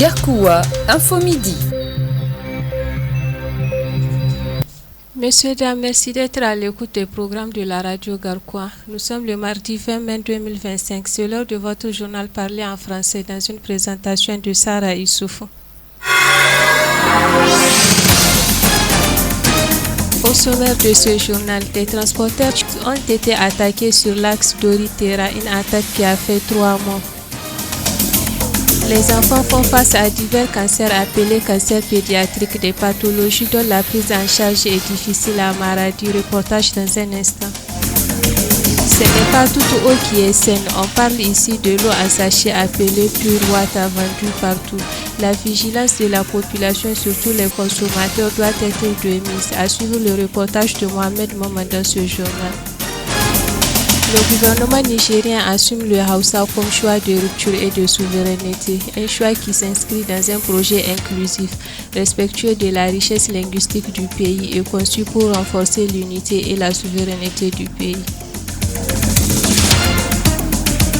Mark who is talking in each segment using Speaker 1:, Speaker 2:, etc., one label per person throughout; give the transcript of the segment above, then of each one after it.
Speaker 1: Garkuwa, Info Midi.
Speaker 2: Messieurs, dames, merci d'être à l'écoute des programmes de la radio Garkuwa. Nous sommes le mardi 20 mai 2025. C'est l'heure de votre journal parlé en français dans une présentation de Sarah Issoufou. Au sommaire de ce journal, des transporteurs ont été attaqués sur l'axe Dori-Terra, une attaque qui a fait 3 morts. Les enfants font face à divers cancers appelés cancers pédiatriques, des pathologies dont la prise en charge est difficile à Maradi. Reportage dans un instant. Ce n'est pas toute eau qui est saine. On parle ici de l'eau en sachet appelée Pure Water vendue partout. La vigilance de la population, surtout les consommateurs, doit être de mise. À suivre le reportage de Mohamed Maman dans ce journal. Le gouvernement nigérien assume le Hausa comme choix de rupture et de souveraineté, un choix qui s'inscrit dans un projet inclusif, respectueux de la richesse linguistique du pays et conçu pour renforcer l'unité et la souveraineté du pays.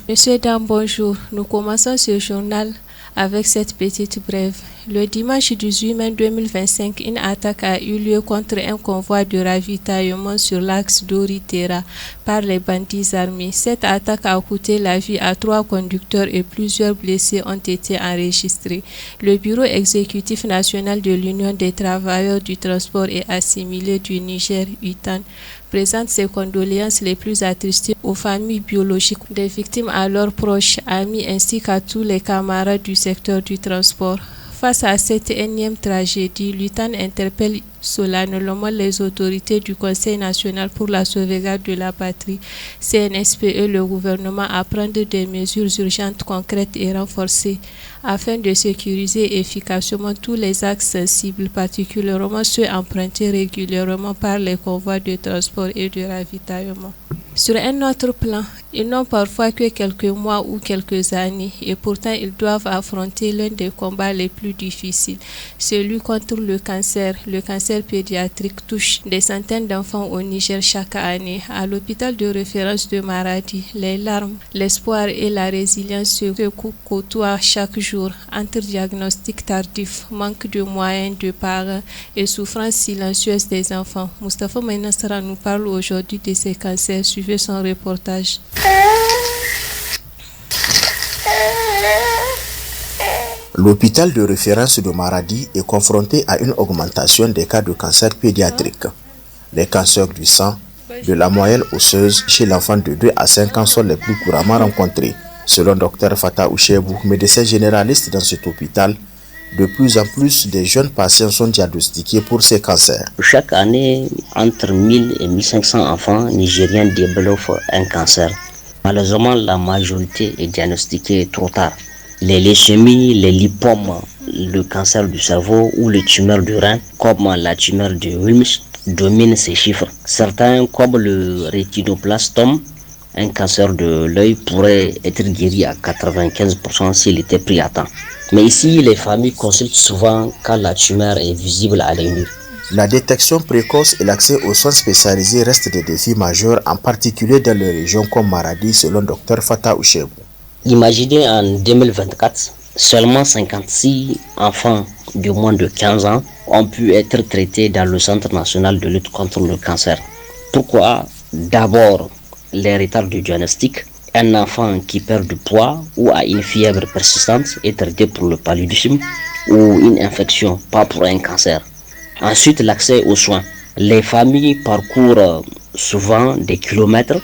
Speaker 2: Monsieur Dam, bonjour. Nous commençons ce journal avec cette petite brève. Le dimanche 18 mai 2025, une attaque a eu lieu contre un convoi de ravitaillement sur l'axe Dori-Terra par les bandits armés. Cette attaque a coûté la vie à 3 conducteurs et plusieurs blessés ont été enregistrés. Le Bureau exécutif national de l'Union des travailleurs du transport et assimilés du Niger, UTAN, présente ses condoléances les plus attristées aux familles biologiques des victimes, à leurs proches, amis ainsi qu'à tous les camarades du secteur du transport. Face à cette énième tragédie, l'UTAN interpelle solennellement les autorités du Conseil national pour la sauvegarde de la patrie, CNSP, et le gouvernement à prendre des mesures urgentes, concrètes et renforcées afin de sécuriser efficacement tous les axes sensibles, particulièrement ceux empruntés régulièrement par les convois de transport et de ravitaillement. Sur un autre plan, ils n'ont parfois que quelques mois ou quelques années et pourtant ils doivent affronter l'un des combats les plus difficiles, celui contre le cancer. Le cancer pédiatrique touche des centaines d'enfants au Niger chaque année. À l'hôpital de référence de Maradi, les larmes, l'espoir et la résilience se côtoient chaque jour entre diagnostic tardif, manque de moyens de parents et souffrance silencieuse des enfants. Moustapha Maïnassara nous parle aujourd'hui de ces cancers. Suivez son reportage.
Speaker 3: L'hôpital de référence de Maradi est confronté à une augmentation des cas de cancer pédiatrique. Les cancers du sang, de la moelle osseuse chez l'enfant de 2 à 5 ans sont les plus couramment rencontrés. Selon Dr Fata Ouchebou, médecin généraliste dans cet hôpital, de plus en plus de jeunes patients sont diagnostiqués pour ces cancers.
Speaker 4: Chaque année, entre 1000 et 1500 enfants nigériens développent un cancer. Malheureusement, la majorité est diagnostiquée trop tard. Les leucémies, les lipomes, le cancer du cerveau ou les tumeurs du rein, comme la tumeur de Wilms, dominent ces chiffres. Certains, comme le rétinoblastome, un cancer de l'œil, pourrait être guéri à 95% s'il était pris à temps. Mais ici, les familles consultent souvent quand la tumeur est visible à l'œil nu.
Speaker 3: La détection précoce et l'accès aux soins spécialisés restent des défis majeurs, en particulier dans les régions comme Maradi, selon Dr Fata Ouchebou.
Speaker 4: Imaginez en 2024, seulement 56 enfants de moins de 15 ans ont pu être traités dans le Centre national de lutte contre le cancer. Pourquoi? D'abord, les retards du diagnostic. Un enfant qui perd du poids ou a une fièvre persistante est traité pour le paludisme ou une infection, pas pour un cancer. Ensuite, l'accès aux soins. Les familles parcourent souvent des kilomètres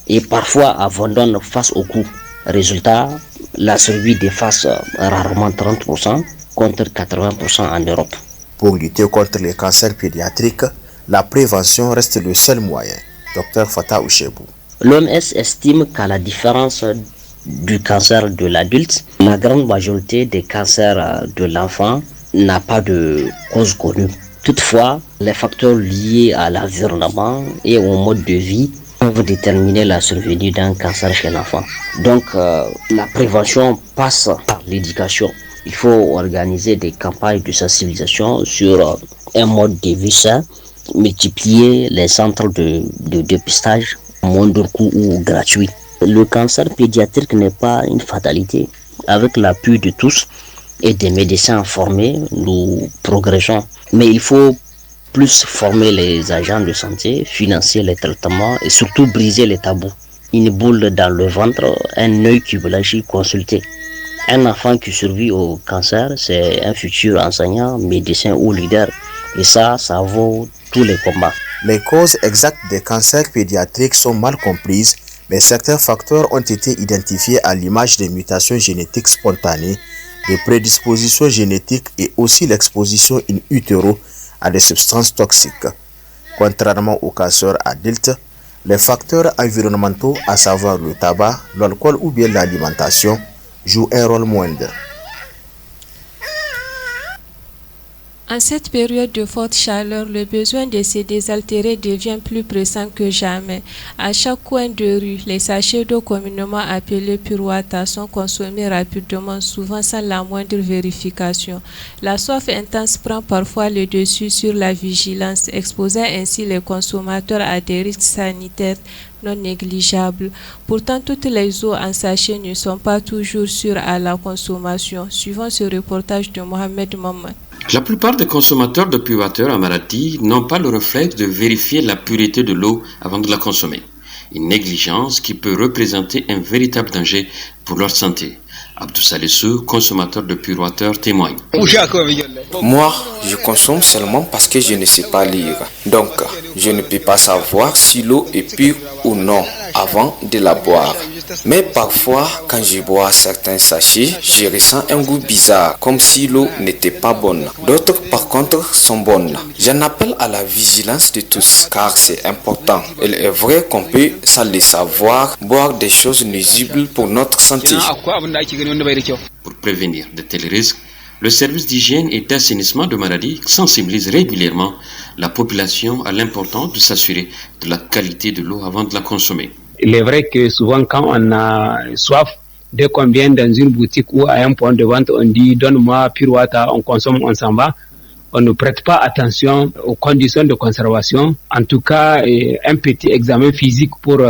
Speaker 4: et parfois abandonnent face au coût. Résultat, la survie dépasse rarement 30% contre 80% en Europe.
Speaker 3: Pour lutter contre les cancers pédiatriques, la prévention reste le seul moyen. Dr Fata Ouchebou.
Speaker 4: L'OMS estime qu'à la différence du cancer de l'adulte, la grande majorité des cancers de l'enfant n'a pas de cause connue. Toutefois, les facteurs liés à l'environnement et au mode de vie peuvent déterminer la survenue d'un cancer chez l'enfant. Donc, la prévention passe par l'éducation. Il faut organiser des campagnes de sensibilisation sur un mode de vie sain, multiplier les centres de dépistage moindre coût ou gratuit. Le cancer pédiatrique n'est pas une fatalité. Avec l'appui de tous, et des médecins formés, nous progressons. Mais il faut plus former les agents de santé, financer les traitements et surtout briser les tabous. Une boule dans le ventre, un œil qui blanchit, consulter. Un enfant qui survit au cancer, c'est un futur enseignant, médecin ou leader. Et ça vaut tous les combats.
Speaker 3: Les causes exactes des cancers pédiatriques sont mal comprises, mais certains facteurs ont été identifiés à l'image des mutations génétiques spontanées, des prédispositions génétiques et aussi l'exposition in utero à des substances toxiques. Contrairement aux cancers adultes, les facteurs environnementaux, à savoir le tabac, l'alcool ou bien l'alimentation, jouent un rôle moindre.
Speaker 2: En cette période de forte chaleur, le besoin de se désaltérer devient plus pressant que jamais. À chaque coin de rue, les sachets d'eau communément appelés pure water sont consommés rapidement, souvent sans la moindre vérification. La soif intense prend parfois le dessus sur la vigilance, exposant ainsi les consommateurs à des risques sanitaires non négligeables. Pourtant, toutes les eaux en sachet ne sont pas toujours sûres à la consommation, suivant ce reportage de Mohamed Maman.
Speaker 5: La plupart des consommateurs de pure water à Maradi n'ont pas le réflexe de vérifier la pureté de l'eau avant de la consommer. Une négligence qui peut représenter un véritable danger pour leur santé. Abdou Salissou, consommateur de pure water, témoigne.
Speaker 6: Moi, je consomme seulement parce que je ne sais pas lire. Donc, je ne peux pas savoir si l'eau est pure ou non avant de la boire. Mais parfois, quand je bois certains sachets, je ressens un goût bizarre, comme si l'eau n'était pas bonne. D'autres, par contre, sont bonnes. J'en appelle à la vigilance de tous, car c'est important. Il est vrai qu'on peut, sans le savoir, boire des choses nuisibles pour notre santé.
Speaker 5: Pour prévenir de tels risques, le service d'hygiène et d'assainissement de Maradi sensibilise régulièrement la population à l'importance de s'assurer de la qualité de l'eau avant de la consommer.
Speaker 7: Il est vrai que souvent quand on a soif, dès qu'on vient dans une boutique ou à un point de vente, on dit donne-moi pure water, on consomme, on s'en va. On ne prête pas attention aux conditions de conservation. En tout cas, un petit examen physique pour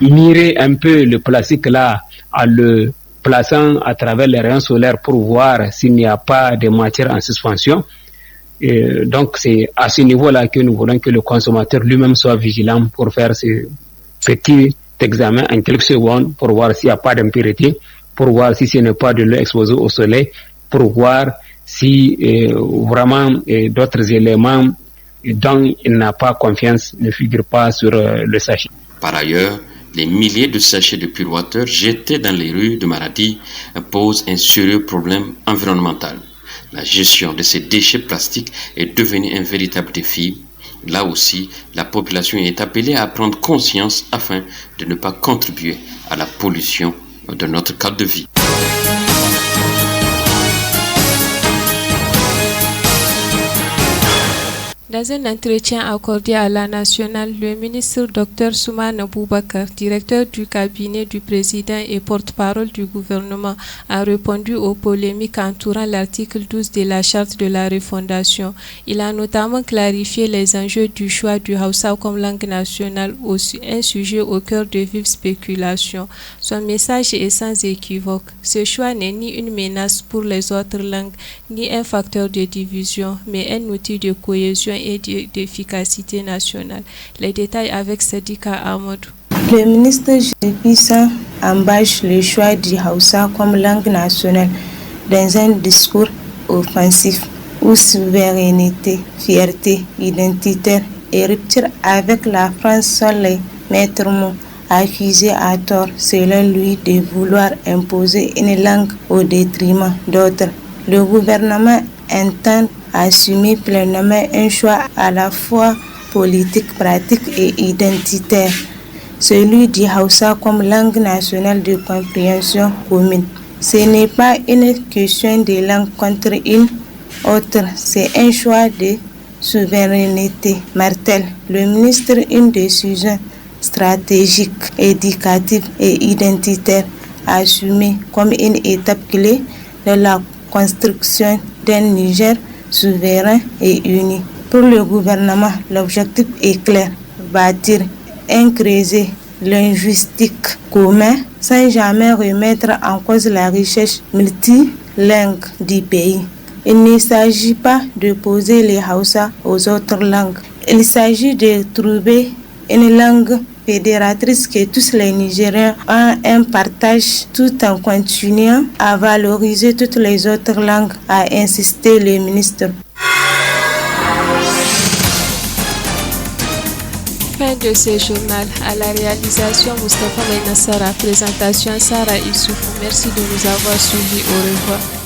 Speaker 7: mirer un peu le plastique là, en le plaçant à travers les rayons solaires pour voir s'il n'y a pas de matière en suspension. Donc c'est à ce niveau-là que nous voulons que le consommateur lui-même soit vigilant pour faire ce petit examen en quelques secondes pour voir s'il n'y a pas d'impureté, pour voir si ce n'est pas de l'eau exposée au soleil, pour voir si vraiment d'autres éléments dont il n'a pas confiance ne figurent pas sur le sachet.
Speaker 5: Par ailleurs, les milliers de sachets de pure water jetés dans les rues de Maradi posent un sérieux problème environnemental. La gestion de ces déchets plastiques est devenue un véritable défi. Là aussi, la population est appelée à prendre conscience afin de ne pas contribuer à la pollution de notre cadre de vie.
Speaker 2: Dans un entretien accordé à la nationale, le ministre Dr Soumane Boubakar, directeur du cabinet du président et porte-parole du gouvernement, a répondu aux polémiques entourant l'article 12 de la charte de la refondation. Il a notamment clarifié les enjeux du choix du Hausa comme langue nationale, un sujet au cœur de vives spéculations. Son message est sans équivoque. Ce choix n'est ni une menace pour les autres langues, ni un facteur de division, mais un outil de cohésion et d'efficacité nationale. Les détails avec Sadika Amadou.
Speaker 8: Le ministre Jépissa embâche le choix du Hausa comme langue nationale dans un discours offensif où souveraineté, fierté, identitaire et rupture avec la France sont les maîtres mots, accusé à tort selon lui de vouloir imposer une langue au détriment d'autres. Le gouvernement entend assumer pleinement un choix à la fois politique, pratique et identitaire, celui du Hausa comme langue nationale de compréhension commune. Ce n'est pas une question de langue contre une autre, c'est un choix de souveraineté, martèle le ministre. Une décision stratégique, éducative et identitaire assumée comme une étape clé de la construction d'un Niger souverain et uni. Pour le gouvernement, l'objectif est clair, bâtir un creuset linguistique commun sans jamais remettre en cause la richesse langues du pays. Il ne s'agit pas de poser les Hausa aux autres langues. Il s'agit de trouver une langue fédératrice que tous les Nigériens ont un partage tout en continuant à valoriser toutes les autres langues, a insisté le ministre.
Speaker 2: Fin de ce journal. À la réalisation, Moustapha Menassara. Présentation, Sarah Issoufou. Merci de nous avoir suivis. Au revoir.